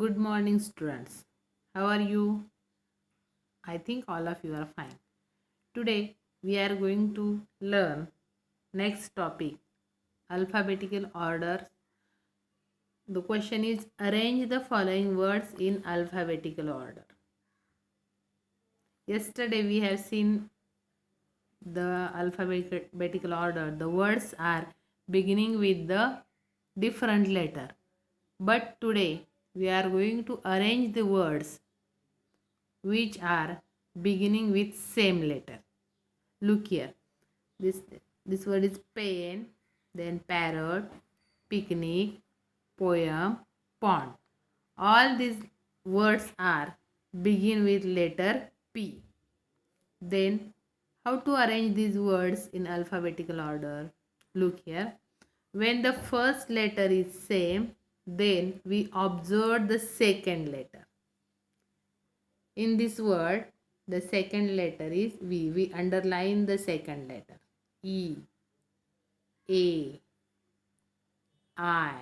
Good morning, students. How are you? I think all of you are fine. Today, we are going to learn next topic alphabetical order. The question is arrange the following words in alphabetical order. Yesterday, we have seen the alphabetical order. The words are beginning with the different letter. But today, we are going to arrange the words which are beginning with same letter. Look here. This this word is pen, then parrot, picnic, poem, pond. All these words are begin with letter P. Then how to arrange these words in alphabetical order? Look here. When the first letter is same, then we observe the second letter. In this word, the second letter is V. We underline the second letter. E, A, I,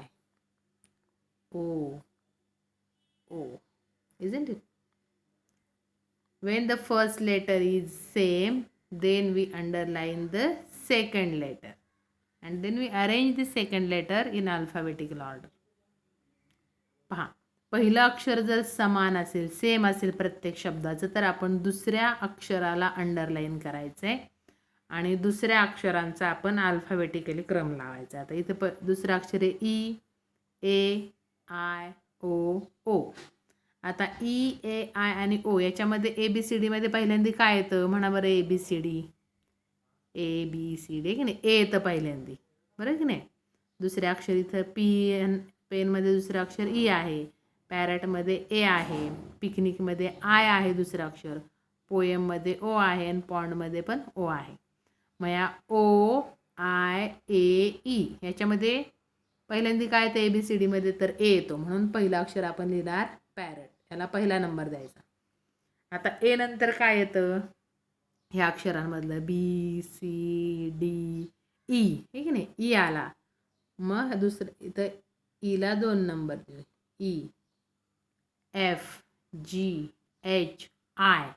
O, O. Isn't it? When the first letter is same, then we underline the second letter. And then we arrange the second letter in alphabetical order. पहा, पहिलं अक्षर जर समान असेल, same असेल प्रत्येक शब्दाचं, तर आपण दुसऱ्या अक्षराला अंडरलाईन करायचं आहे आणि दुसऱ्या अक्षरांचा आपण अल्फाबेटिकली क्रम लावायचा. आता इथं दुसरं अक्षर आहे ई, ए, आय, ओ, ओ. आता ई, ए, आय आणि ओ याच्यामध्ये ए बी सी डीमध्ये पहिल्यांदा काय येतं म्हणा बरं? A B C D, A B C D की नाही? ए येतं पहिल्यांदा, बरं की नाही? दुसऱ्या अक्षर इथं पी एन, पेनमध्ये दुसरं अक्षर ई आहे, पॅरटमध्ये ए आहे, पिकनिकमध्ये आय आहे दुसरं अक्षर, पोएममध्ये ओ आहे आणि पॉन्डमध्ये पण ओ आहे. मग या ओ, आय, ए, ई याच्यामध्ये पहिल्यांदा काय येतं? ए बी सी डीमध्ये तर ए येतो, म्हणून पहिलं अक्षर आपण लिहिणार पॅरट, याला पहिला नंबर द्यायचा. आता ए नंतर काय येतं? ह्या अक्षरांमधलं बी, सी, डी, ई, हे की नाही? ई आला. मग दुसरं इथं ईला 2 नंबर दिले. E, F, G, H, I.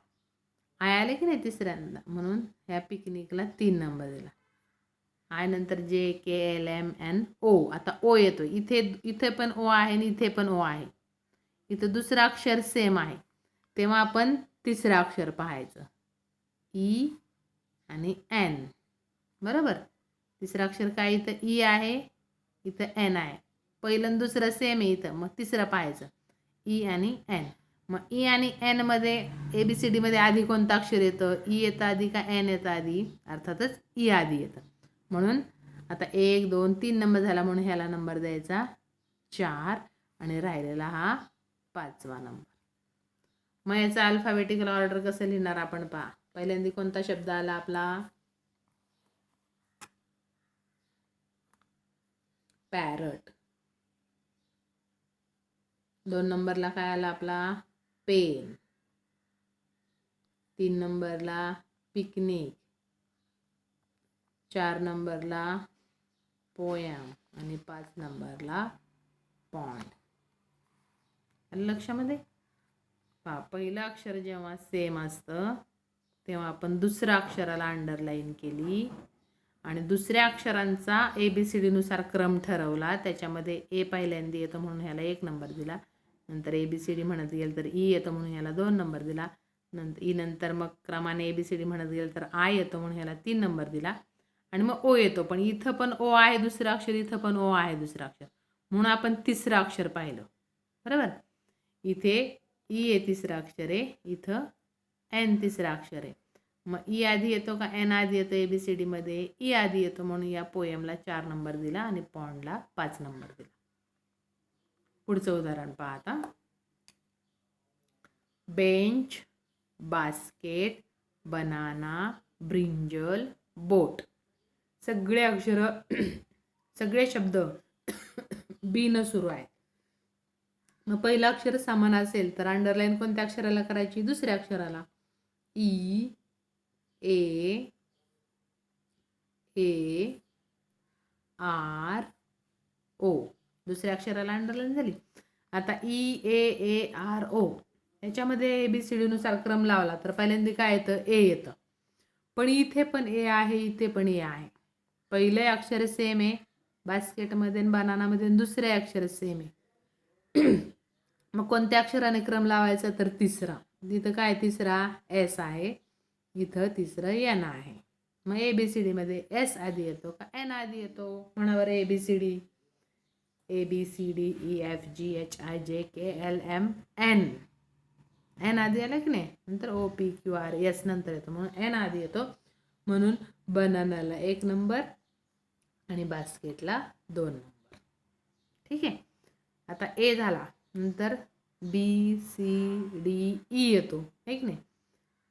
I आले की नाही तिसऱ्यांदा, म्हणून ह्या पिकनिकला 3 नंबर दिला. आय नंतर जे, के, एल, एम, एन, ओ. आता ओ येतो. इथे पण ओ आहे आणि इथे पण ओ आहे. इथं दुसरं अक्षर सेम आहे, तेव्हा आपण तिसरं अक्षर पाहायचं. ई आणि एन, बरोबर? तिसरं अक्षर काय? इथं ई आहे, इथं एन आहे. पहिलं दुसरं सेम आहे इथं, मग तिसरं पाहायचं ई आणि एन. मग ई आणि एनमध्ये ए बी सी डीमध्ये आधी कोणतं अक्षर येतं? ई येतं आधी का एन येतं आधी? अर्थातच ई आधी येतं. म्हणून आता 1, 2, 3 नंबर झाला, म्हणून ह्याला नंबर द्यायचा 4 आणि राहिलेला हा 5वा नंबर. मग याचा अल्फाबेटिकल ऑर्डर कसं लिहिणार आपण पहा. पहिल्यांदा कोणता शब्द आला आपला? पॅरट. 2 नंबरला काय आला आपला? पेन. 3 नंबरला पिकनिक. 4 नंबरला पोयम आणि 5 नंबरला पॉन्ड. लक्षामध्ये पहा, पहिलं अक्षर जेव्हा सेम असतं तेव्हा आपण दुसऱ्या अक्षराला अंडरलाईन केली आणि दुसऱ्या अक्षरांचा ए बी सी डीनुसार क्रम ठरवला. त्याच्यामध्ये ए पहिल्यांदा येतं म्हणून ह्याला 1 नंबर दिला. नंतर ए बी सी डी म्हणत गेलं तर ई येतं म्हणून ह्याला 2 नंबर दिला. नंतर ई नंतर मग क्रमाने ए बी सी डी म्हणत गेलं तर आय येतो म्हणून ह्याला 3 नंबर दिला. आणि मग ओ येतो, पण इथं पण ओ आहे दुसरं अक्षर, इथं पण ओ आहे दुसरं अक्षर, म्हणून आपण तिसरं अक्षर पाहिलं, बरोबर? इथे ई आहे तिसरं अक्षर आहे, इथं एन तिसरं अक्षर आहे. मग ई आधी येतो का एन आधी येतो? ए बी सी डीमध्ये ई आधी येतो, म्हणून या पोएमला 4 नंबर दिला आणि पॉन्डला 5 नंबर दिला. पुढचं उदाहरण पहा आता. बेंच, बास्केट, बनाना, ब्रिंजल, बोट. सगळे अक्षर सगळे शब्द बी न सुरू आहेत. मग पहिलं अक्षर समान असेल तर अंडरलाईन कोणत्या अक्षराला करायची? दुसऱ्या अक्षराला. ई, ए, ए, आर, ओ. दुसऱ्या अक्षराला अंडरलाईन झाली. आता EAARO याच्यामध्ये ABCD नुसार क्रम लावला तर पहिल्यांदा काय येतं, ए येतं. पण इथे पण ए आहे, इथे पण ए आहे. पहिले अक्षर सेम आहे बास्केटमध्ये आणि बनानामध्ये, दुसरे अक्षर सेम आहे. मग कोणत्या अक्षराने क्रम लावायचा तर तिसरा. तिथं काय तिसरा एस आहे, इथं तिसरं एन आहे. मग ABCD मध्ये एस आधी येतो का एन आधी येतो? म्हणा बरं ABCD. ABCDEFGHIJKLMN. एन आधी आला की नाही, नंतर OPQRS नंतर येतो, म्हणून एन आधी येतो. म्हणून बनानाला 1 नंबर आणि बास्केटला 2 नंबर. ठीक आहे. आता ए झाला, नंतर BCDE येतो, आहे की नाही.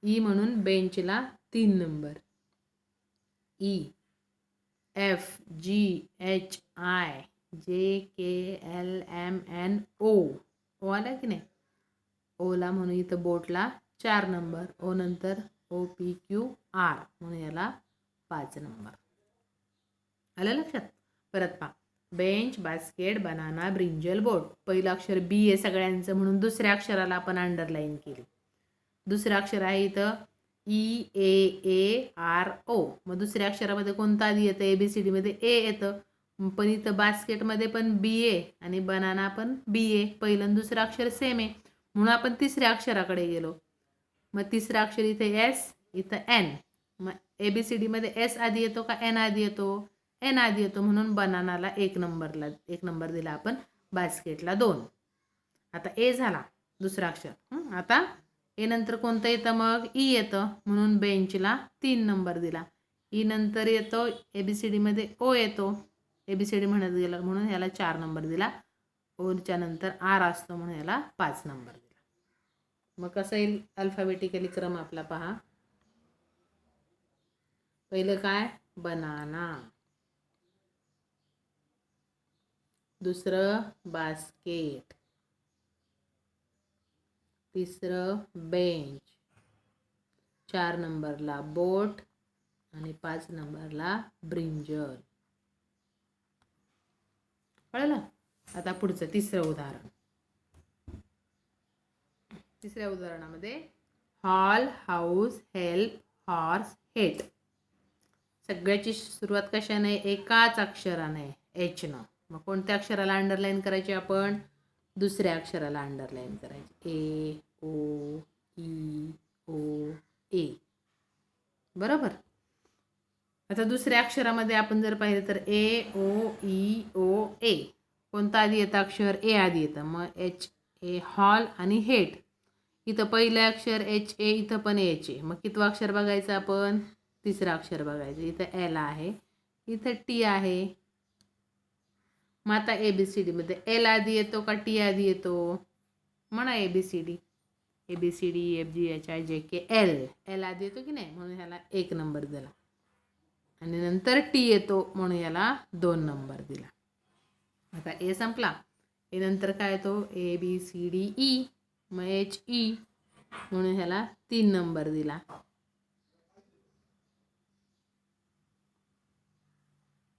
ई म्हणून बेंचला 3 नंबर. EFGHIJKLMNO ओ आला की नाही. ओला म्हणून इथं बोटला 4 नंबर. ओ नंतर OPQR म्हणून याला 5 नंबर. आलं लक्षात? परत पहा, बेंच, बास्केट, बनाना, ब्रिंजल, बोट. पहिलं अक्षर बी आहे सगळ्यांचं, म्हणून दुसऱ्या अक्षराला आपण अंडरलाईन केली. दुसरं अक्षर आहे इथं EAARO. मग दुसऱ्या अक्षरामध्ये कोणतं आधी येतं? ABCD मध्ये ए येतं. पण इथं बास्केटमध्ये पण बी आहे आणि बनाना पण बी आहे. पहिलं आणि दुसरं अक्षर सेम आहे, म्हणून आपण तिसऱ्या अक्षराकडे गेलो. मग तिसरं अक्षर इथे एस, इथं एन. मग ABCD मध्ये एस आधी येतो का एन आधी येतो? एन आधी येतो, म्हणून बनानाला 1 नंबर दिला आपण, बास्केटला 2. आता ए झाला दुसरा अक्षर. आता ए नंतर कोणतं येतं? मग ई येतं, म्हणून बेंचला 3 नंबर दिला. ई नंतर येतो ABCD मध्ये ओ येतो, ABCD म्हणत गेलं म्हणून याला 4 नंबर दिला. ओच्या नंतर आर असतो, म्हणून याला 5 नंबर दिला. मग कसं येईल अल्फाबेटिकली क्रम आपला पहा. पहिलं काय बनाना, दुसरं बास्केट, तिसरं बेंच, 4 नंबरला बोट आणि 5 नंबरला ब्रिंजल. कळलं? आता पुढचं तिसरं उदाहरण. तिसऱ्या उदाहरणामध्ये hall, house, help, horse, hate. सगळ्याची सुरुवात कशाने? एकाच अक्षराने, एचनं. मग कोणत्या अक्षराला अंडरलाईन करायची आपण? दुसऱ्या अक्षराला अंडरलाईन करायची. AOEOA. बरोबर. आता दुसऱ्या अक्षरामध्ये आपण जर पाहिलं तर AOEOA. कोणता आधी येतं अक्षर? ए आधी येतं. मग HA हॉल आणि हेट. इथं पहिलं अक्षर HA, इथं पण एच आहे. मग कितवं अक्षर बघायचं आपण? तिसरं अक्षर बघायचं. इथं एल आहे, इथं टी आहे. मग आता ABCD मध्ये एल आधी येतो का टी आधी येतो? म्हणा ABCD. ABCDEFGHIJKL. एल आधी येतो की नाही, म्हणून ह्याला 1 नंबर दिला. आणि नंतर टी येतो, म्हणून याला 2 नंबर दिला. आता ए संपला. ए नंतर काय येतो? ABCDE. मग HE म्हणून ह्याला 3 नंबर दिला.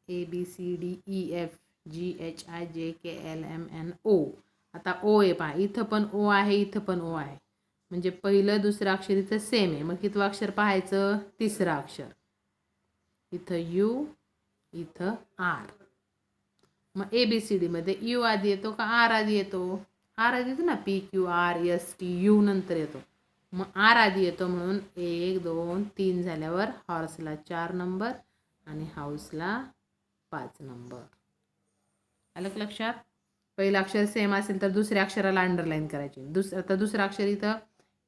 ABCDEFGHIJKLMNO. आता ओ आहे पहा, इथं पण ओ आहे, इथं पण ओ आहे. म्हणजे पहिलं दुसरं अक्षर इथं सेम आहे. मग कितवं अक्षर पाहायचं? तिसरं अक्षर. इथं यू, इथं आर. मग ABCD मध्ये यू आधी येतो का आर आधी येतो? आर आधी येतो ना, PQRSTU नंतर येतो. मग आर आधी येतो, म्हणून 1 2 3 झाल्यावर हॉर्सला 4 नंबर आणि हाऊसला 5 नंबर. आलं लक्षात? पहिलं अक्षर सेम असेल तर दुसऱ्या अक्षराला अंडरलाईन करायची. आता दुसरं अक्षर इथं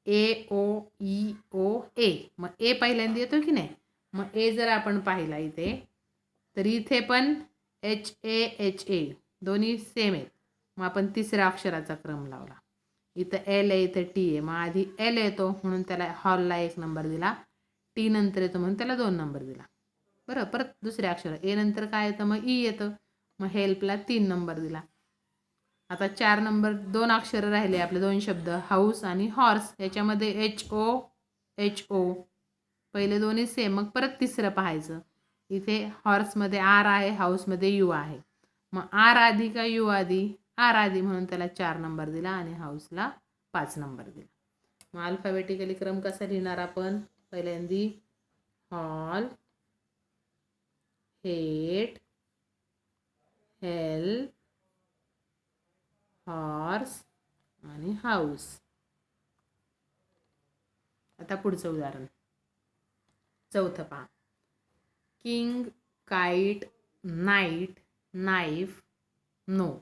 AOEOA. मग ए पहिल्यांदा येतो की नाही. मग ए जर आपण पाहिला इथे, तर इथे पण HA दोन्ही सेम आहेत. मग आपण तिसऱ्या अक्षराचा क्रम लावला. इथं एल आहे, इथं टी आहे. मग आधी एल येतो, म्हणून त्याला हॉलला 1 नंबर दिला. टी नंतर येतो, म्हणून त्याला 2 नंबर दिला. बरं, परत दुसऱ्या अक्षर ए नंतर काय येतं? मग ई येतं. मग हेल्पला 3 नंबर दिला. आता 4 नंबर 2 अक्षर राहिले आपले, 2 शब्द, हाऊस आणि हॉर्स. याच्यामध्ये HO पहिले दोन्ही सेम. मग परत तिसरं पाहायचं. इथे हॉर्समध्ये आर आहे, हाऊसमध्ये यू आहे. मग आर आधी का यू आधी? आर आधी म्हणून त्याला 4 नंबर दिला आणि हाऊसला 5 नंबर दिला. मग अल्फाबेटिकली क्रम कसा लिहिणार आपण? पहिल्यांदी हॉल, हेट, हेल, हॉर्स आणि हाऊस. आता पुढचं उदाहरण, चौथं पहा. King, kite, knight, knife, know.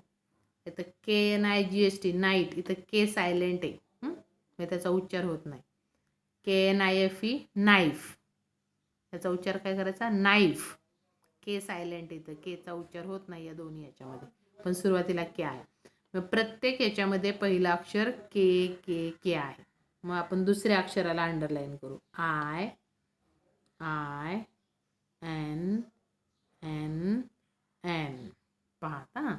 इथं KNIGHT नाईट, इथं के सायलेंट आहे, म्हणजे त्याचा उच्चार होत नाही. KNIFE नाईफ, त्याचा उच्चार काय करायचा? नाईफ. के सायलेंट इथं, केचा उच्चार होत नाही या दोन्ही याच्यामध्ये, पण सुरुवातीला के आहे. मग प्रत्येक याच्यामध्ये पहिलं अक्षर के के के आहे. मग आपण दुसऱ्या अक्षराला अंडरलाईन करू. I, I, N, N, N. पाहता,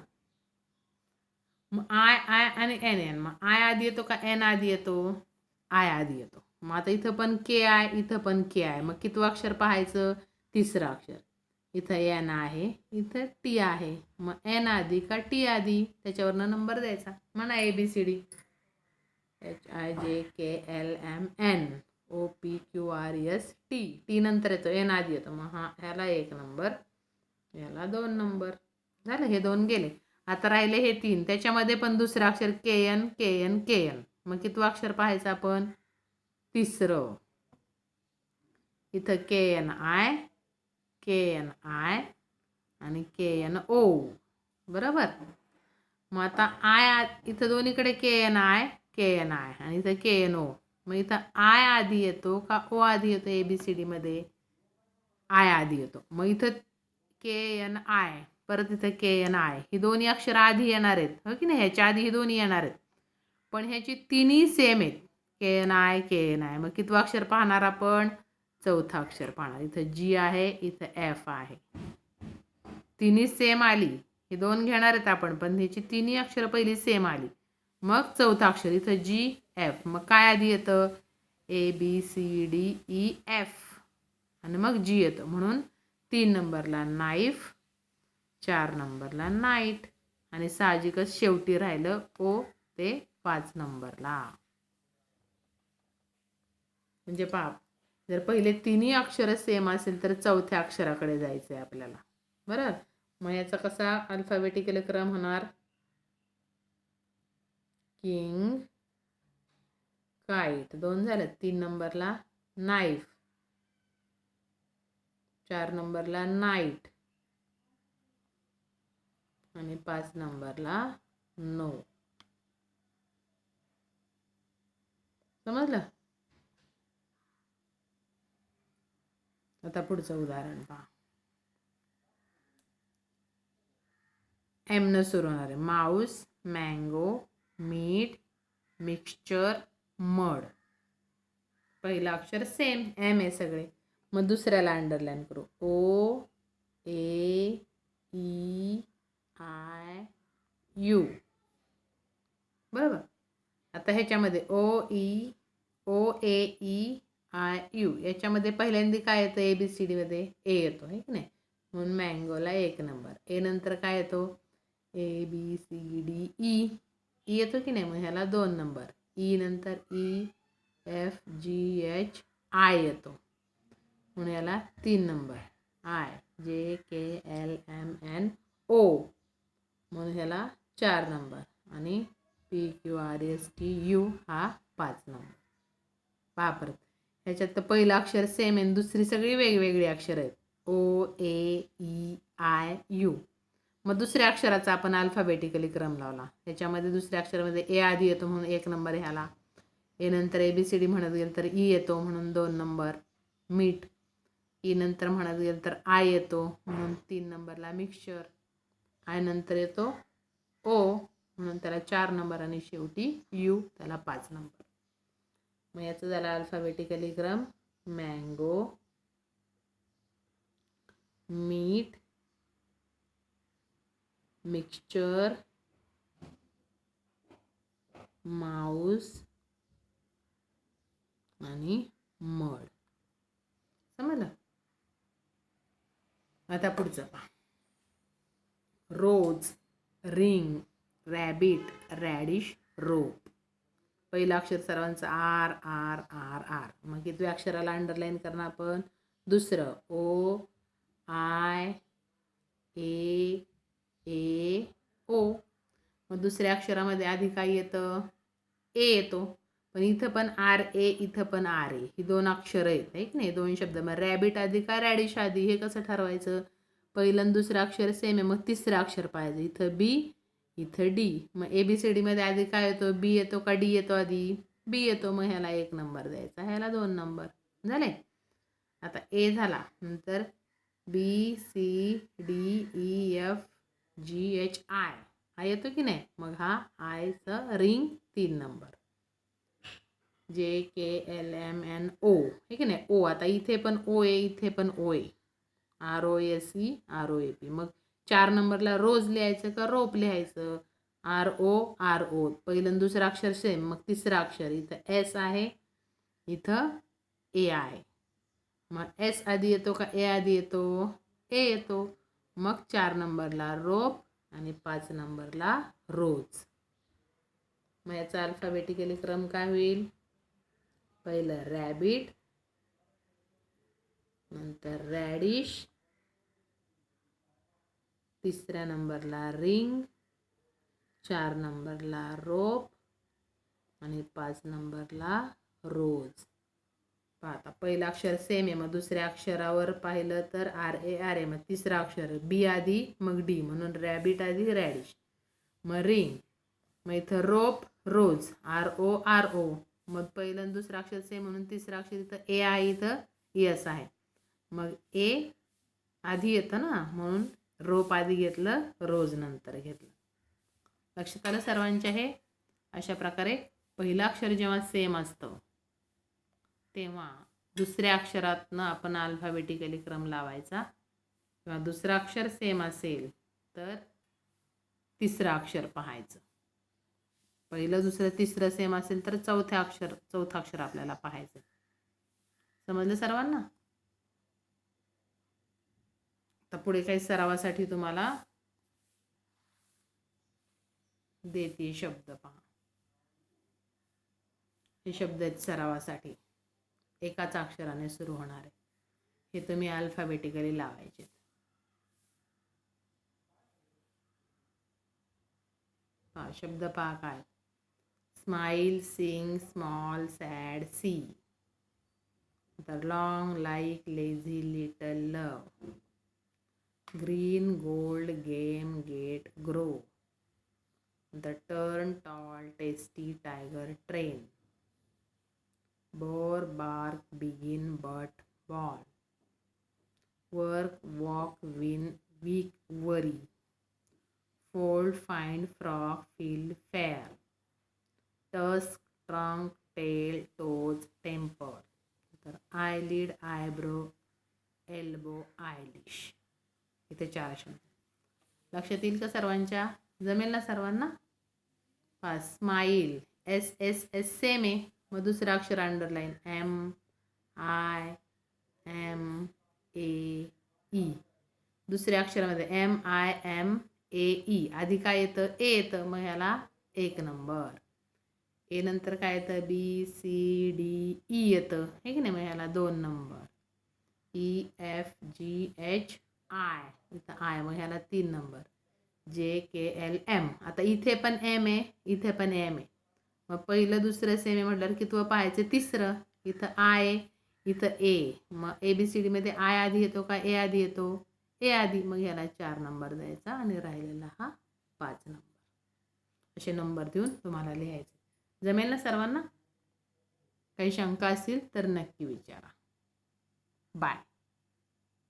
मग आय आय आणि एन एन. मग आय आधी येतो का एन आधी येतो? आय आधी येतो. मग आता इथं पण के आहे, इथं पण के आहे. मग कितवं अक्षर पाहायचं? तिसरं अक्षर. इथं एन आहे, इथं टी आहे. मग एन आधी का टी आधी? त्याच्यावरनं नंबर द्यायचा. म्हणा ABCD. HIJKLMN OPQRST. टी नंतर येतो, एन आधी येतो. मग ह्याला 1 नंबर, याला 2 नंबर. झालं, हे 2 गेले. आता राहिले हे 3. त्याच्यामध्ये पण दुसरं अक्षर KN KN KN. मग कितवं अक्षर पाहायचं आपण? तिसरं. इथं KNI KNI आणि KNO. बरोबर. मग आता आय, इथं दोन्हीकडे KNI KNI आणि इथं KNO. मग इथं आय आधी येतो का ओ आधी येतो? ABCD मध्ये आय आधी येतो. मग इथं KNI, परत इथं KNI. ही दोन्ही अक्षर आधी येणार आहेत, हो की नाही? ह्याच्या आधी ही दोन्ही येणार आहेत, पण ह्याची तिन्ही सेम आहेत. KNI KNI. मग कितवं अक्षर पाहणार आपण? चौथं अक्षर पाहणार. इथं G आहे, इथं F आहे. तिन्ही सेम आली. हे 2 घेणार आहेत आपण, पण ह्याची तिन्ही अक्षर पहिली सेम आली. मग चौथं अक्षर इथं GF. मग काय आधी येतं? ABCDEF आणि मग G येतं. म्हणून 3 नंबरला नाईफ, 4 नंबरला नाईट आणि साहजिकच शेवटी राहिलं O ते 5 नंबरला. म्हणजे पहा, जर पहिले तिन्ही अक्षर सेम असेल तर चौथ्या अक्षराकडे जायचं आहे आपल्याला. बरं. मग याचा कसा अल्फाबेटिकल क्रम होणार? किंग, काईट 2 झालं. 3 नंबरला नाईफ, 4 नंबरला नाईट आणि 5 नंबरला नो. समजलं? आता पुढचं उदाहरण पहा. एम न सुरू होणार आहे. माऊस, मँगो, मीठ, मिक्सचर, मड. पहिलं अक्षर सेम एम आहे सगळे. मग दुसऱ्याला अंडरलाईन करू. OAEIU. बरोबर. आता ह्याच्यामध्ये OAEIU याच्यामध्ये पहिल्यांदा काय येतं? ABCD मध्ये ए येतो, आहे की नाही? म्हणून मँगोला 1 नंबर. ए नंतर काय येतो? ABCDE. ई येतो की नाही? मग ह्याला 2 नंबर. ई नंतर EFGHI येतो, म्हणून याला 3 नंबर. IJKLMNO म्हणून ह्याला 4 नंबर आणि PQRSTU हा 5 नंबर. पहा परत, ह्याच्यात तर पहिलं अक्षर सेम आहे, दुसरी सगळी वेगवेगळी अक्षर आहेत. OAEIU. मग दुसऱ्या अक्षराचा आपण अल्फाबेटिकली क्रम लावला. ह्याच्यामध्ये दुसऱ्या अक्षरामध्ये ए आधी येतो म्हणून 1 नंबर ह्याला. ए नंतर ABCD म्हणत गेलं तर ई येतो म्हणून 2 नंबर. मीठ. ई नंतर म्हणत गेलं तर आय येतो म्हणून 3 नंबरला मिक्सचर. आय नंतर येतो ओ म्हणून त्याला 4 नंबर आणि शेवटी यू त्याला 5 नंबर. मग याचं झालं अल्फाबेटिकली क्रम. मँगो, मीठ, मिक्सचर, माऊस आणि मड. समजलं? आता पुढचं पहा. रोज, रिंग, रॅबिट, रॅडिश, रोप. पहिलं अक्षर सर्वांचं आर आर आर आर. मग कितव्या अक्षराला अंडरलाईन करणार आपण? दुसरं ओ आय ए ए ओ. मग दुसऱ्या अक्षरामध्ये आधी काय येतं? ए येतो. पण इथं पण आर ए, इथं पण आर ए, ही दोन अक्षरं आहेत आहे की नाही, दोन शब्द. मग रॅबिट आधी का रॅडिश आधी, हे कसं ठरवायचं? पहिलं आणि दुसरं अक्षर सेम आहे, मग तिसरं अक्षर पाहिजे. इथं बी, इथं डी. मग ABCD मध्ये आधी काय येतो? बी येतो का डी येतो? आधी बी येतो. मग ह्याला 1 नंबर द्यायचा, ह्याला 2 नंबर. झाले. आता ए झाला, नंतर BCDEFGHI हा येतो की नाही? मग हा आयचं रिंग 3 नंबर. JKLMNO हे की नाही? ओ. आता इथे पण ओ आहे, इथे पण ओ आहे. ROSE ROAP. मग 4 नंबरला रोज लिहायचं का रोप लिहायचं? RO. पहिलं दुसरं अक्षर सेम, मग तिसरं अक्षर इथं S आहे, इथं A आहे. मग S आधी येतो का A आधी येतो? A येतो. मग 4 नंबरला रोप आणि 5 नंबरला रोज. मग याचा अल्फाबेटिकली क्रम काय होईल? पहिलं रॅबिट, नंतर रॅडिश, तिसऱ्या नंबरला रिंग, 4 नंबरला रोप आणि 5 नंबरला रोज. आता पहिलं अक्षर सेम आहे, मग दुसऱ्या अक्षरावर पाहिलं तर RA. मग तिसरं अक्षर बी आधी, मग डी, म्हणून रॅबिट आधी रॅडिश, मग रिंग, मग इथं रोप रोज RO. मग पहिलं आणि दुसरं अक्षर सेम म्हणून तिसरं अक्षर इथं ए आहे, इथं एस आहे. मग ए आधी येतं ना, म्हणून रोप आधी घेतलं, रोज नंतर घेतलं. लक्षात आलं सर्वांच्या? हे अशा प्रकारे पहिलं अक्षर जेव्हा सेम असतं तेव्हा दुसऱ्या अक्षरातनं आपण अल्फाबेटिकली क्रम लावायचा. किंवा दुसरं अक्षर सेम असेल तर तिसरं अक्षर पाहायचं. पहिलं दुसरं तिसरं सेम असेल तर चौथं अक्षर आपल्याला पाहायचं. समजलं सर्वांना? आता पुढे काही सरावासाठी तुम्हाला देते शब्द पहा. हे शब्द आहेत सरावासाठी, एकाच अक्षराने सुरू होणारे. हे तुम्ही अल्फाबेटिकली लावायचे. हा शब्द पहा काय? Smile, sing, small, sad, sea. The long, like, lazy, little, love. Green, gold, game, gate, grow. The turn, tall, tasty, tiger, train. Bore, bark, begin, but, ball. Work, walk, win, weak, worry. Fold, find, frog, field, fair. Tusk, trunk, tail, toes, temper. eyelid, eyebrow, elbow, eyelash. इथे 4 शब्द. लक्षात येईल का सर्वांच्या? जमेल ना सर्वांना? Smile, SSS same आहे, मग दुसरं अक्षर अंडरलाईन, MIMAE. दुसऱ्या अक्षरामध्ये MIMAE आधी काय येतं? ए येतं, मग ह्याला 1 नंबर. ए नंतर काय येतं? BCDE येतं, हे की नाही? मग ह्याला 2 नंबर. EFGHI इथं आय, मग ह्याला 3 नंबर. JKLM. आता इथे पण एम आहे, इथे पण एम आहे, मग पहिलं दुसरं सेम आहे म्हटल्यावर कितवं पाहायचं? तिसरं. इथं आय, इथं ए. मग ABCD मध्ये आय आधी येतो का ए आधी येतो? ए आधी. मग ह्याला 4 नंबर द्यायचा आणि राहिलेला हा 5 नंबर. असे नंबर देऊन तुम्हाला लिहायचे. जमेल ना सर्वांना? काही शंका असतील तर नक्की विचारा. बाय.